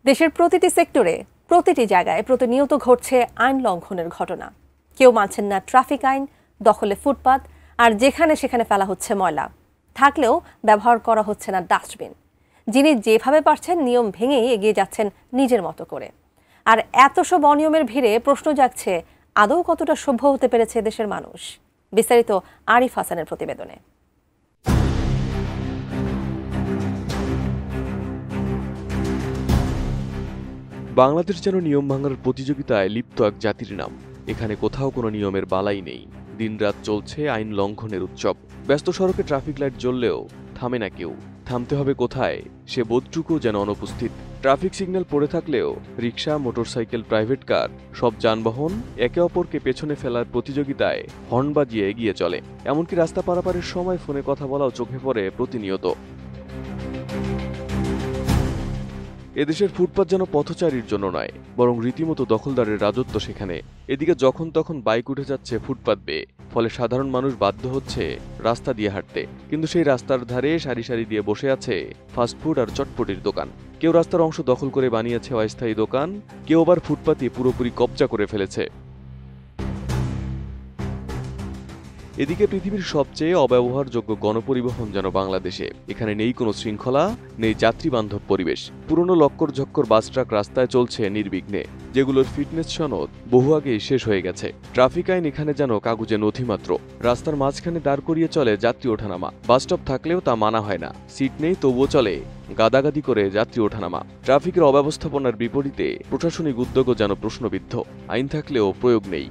দেশের প্রতিটি সেক্টরে প্রতিটি জায়গায় প্রতিনিয়ত ঘটছে আইন লঙ্ঘনের ঘটনা। কেউ মানছেন না ট্রাফিক আইন, দখলে ফুটপাত, আর যেখানে সেখানে ফেলা হচ্ছে ময়লা। থাকলেও ব্যবহার করা হচ্ছে না ডাস্টবিন। যিনি যেভাবে পারছেন নিয়ম ভেঙেই এগিয়ে যাচ্ছেন নিজের মতো করে। আর এত সব অনিয়মের ভিড়ে প্রশ্ন জাগছে, আদৌ কতটা সভ্য হতে পেরেছে দেশের মানুষ? বিস্তারিত আরিফ হাসানের প্রতিবেদনে। বাংলাদেশ যেন নিয়ম ভাঙার প্রতিযোগিতায় লিপ্ত এক জাতির নাম। এখানে কোথাও কোনো নিয়মের বালাই নেই। দিনরাত চলছে আইন লঙ্ঘনের উৎসব। ব্যস্ত সড়কে ট্রাফিক লাইট জ্বললেও থামে না কেউ। থামতে হবে কোথায়, সে বোধটুকু যেন অনুপস্থিত। ট্রাফিক সিগন্যাল পড়ে থাকলেও রিকশা, মোটরসাইকেল, প্রাইভেট কার সব যানবাহন একে অপরকে পেছনে ফেলার প্রতিযোগিতায় হর্ন বাজিয়ে এগিয়ে চলে। এমনকি রাস্তা পারাপারের সময় ফোনে কথা বলাও চোখে পড়ে প্রতিনিয়ত। এদেশের ফুটপাত যেন পথচারীর জন্য নয়, বরং রীতিমতো দখলদারের রাজত্ব সেখানে। এদিকে যখন তখন বাইক উঠে যাচ্ছে ফুটপাত বেয়ে, ফলে সাধারণ মানুষ বাধ্য হচ্ছে রাস্তা দিয়ে হাঁটতে। কিন্তু সেই রাস্তার ধারে সারি সারি দিয়ে বসে আছে ফাস্টফুড আর চটপটির দোকান। কেউ রাস্তার অংশ দখল করে বানিয়েছে অস্থায়ী দোকান, কেউ আবার ফুটপাতে পুরোপুরি কবজা করে ফেলেছে। এদিকে পৃথিবীর সবচেয়ে অব্যবহারযোগ্য গণপরিবহন যেন বাংলাদেশে। এখানে নেই কোনো শৃঙ্খলা, নেই যাত্রী বান্ধব পরিবেশ। পুরনো লক্কর ঝক্কর বাস ট্রাক রাস্তায় চলছে নির্বিঘ্নে, যেগুলোর ফিটনেস সনদ বহু আগেই শেষ হয়ে গেছে। ট্রাফিক আইন এখানে যেন কাগজে নথিমাত্র। রাস্তার মাঝখানে দাঁড় করিয়ে চলে যাত্রী ওঠানামা। বাস স্টপ থাকলেও তা মানা হয় না। সিট নেই তবুও চলে গাদাগাদি করে যাত্রী ওঠানামা। ট্রাফিকের অব্যবস্থাপনার বিপরীতে প্রশাসনিক উদ্যোগও যেন প্রশ্নবিদ্ধ। আইন থাকলেও প্রয়োগ নেই।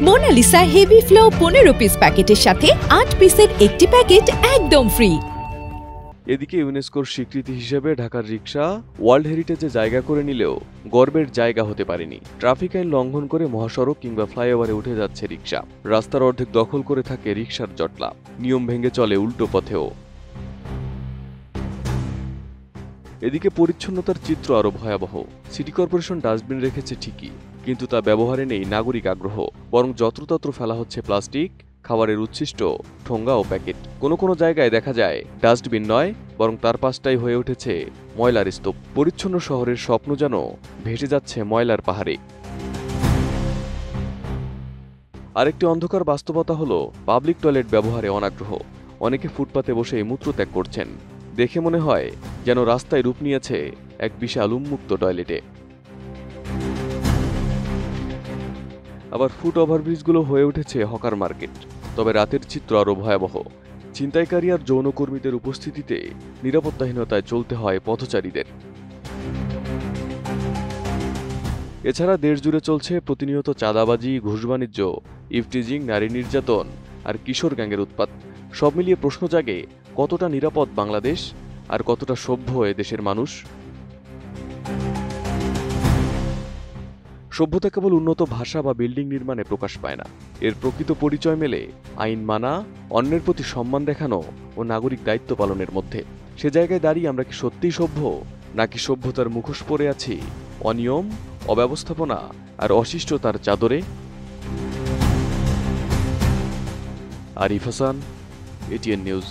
মোনালিসা হেভি ফ্লো 15 পিস প্যাকেটের সাথে 8 পিসের একটি প্যাকেট একদম ফ্রি। এদিকে ইউনেস্কোর স্বীকৃতি হিসেবে ঢাকার রিকশা ওয়ার্ল্ড হেরিটেজে জায়গা করে নিলেও গর্বের জায়গা হতে পারেনি। ট্রাফিক আইন লঙ্ঘন করে মহাসড়ক কিংবা ফ্লাইওভারে উঠে যাচ্ছে রিকশা। রাস্তার অর্ধেক দখল করে থাকে রিকশার জটলা। নিয়ম ভেঙে চলে উল্টো পথেও। এদিকে পরিচ্ছন্নতার চিত্র আরো ভয়াবহ। সিটি কর্পোরেশন ডাস্টবিন রেখেছে ঠিকই, কিন্তু তা ব্যবহারে নেই নাগরিক আগ্রহ। বরং যত্রতত্র ফেলা হচ্ছে প্লাস্টিক, খাবারের উচ্ছিষ্ট, ঠোঙ্গা ও প্যাকেট। কোনো কোনো জায়গায় দেখা যায় ডাস্টবিন নয়, বরং তার পাশটাই হয়ে উঠেছে ময়লার স্তূপ। পরিচ্ছন্ন শহরের স্বপ্ন যেন ভেসে যাচ্ছে ময়লার পাহাড়ে। আরেকটি অন্ধকার বাস্তবতা হলো পাবলিক টয়লেট ব্যবহারে অনাগ্রহ। অনেকে ফুটপাতে বসে মূত্রত্যাগ করছেন। দেখে মনে হয় যেন রাস্তায় রূপ নিয়েছে এক বিশাল উন্মুক্ত টয়লেটে। আবার ফুট ওভারব্রিজগুলো হয়ে উঠেছে হকার মার্কেট। তবে রাতের চিত্র আরও ভয়াবহ। ছিনতাইকারী আর যৌনকর্মীদের উপস্থিতিতে নিরাপত্তাহীনতায় চলতে হয় পথচারীদের। এছাড়া দেশ জুড়ে চলছে প্রতিনিয়ত চাঁদাবাজি, ঘুষ বাণিজ্য, ইভটিজিং, নারী নির্যাতন আর কিশোর গ্যাংয়ের উৎপাত। সব মিলিয়ে প্রশ্ন জাগে, কতটা নিরাপদ বাংলাদেশ আর কতটা সভ্য এদেশের মানুষ? সভ্যতা কেবল উন্নত ভাষা বা বিল্ডিং নির্মাণে প্রকাশ পায় না। এর প্রকৃত পরিচয় মেলে আইন মানা, অন্যের প্রতি সম্মান দেখানো ও নাগরিক দায়িত্ব পালনের মধ্যে। সে জায়গায় দাঁড়িয়ে আমরা কি সত্যিই সভ্য, নাকি সভ্যতার মুখোশ পরে আছি অনিয়ম, অব্যবস্থাপনা আর অশিষ্টতার চাদরে? Arif Hasan, ATN news.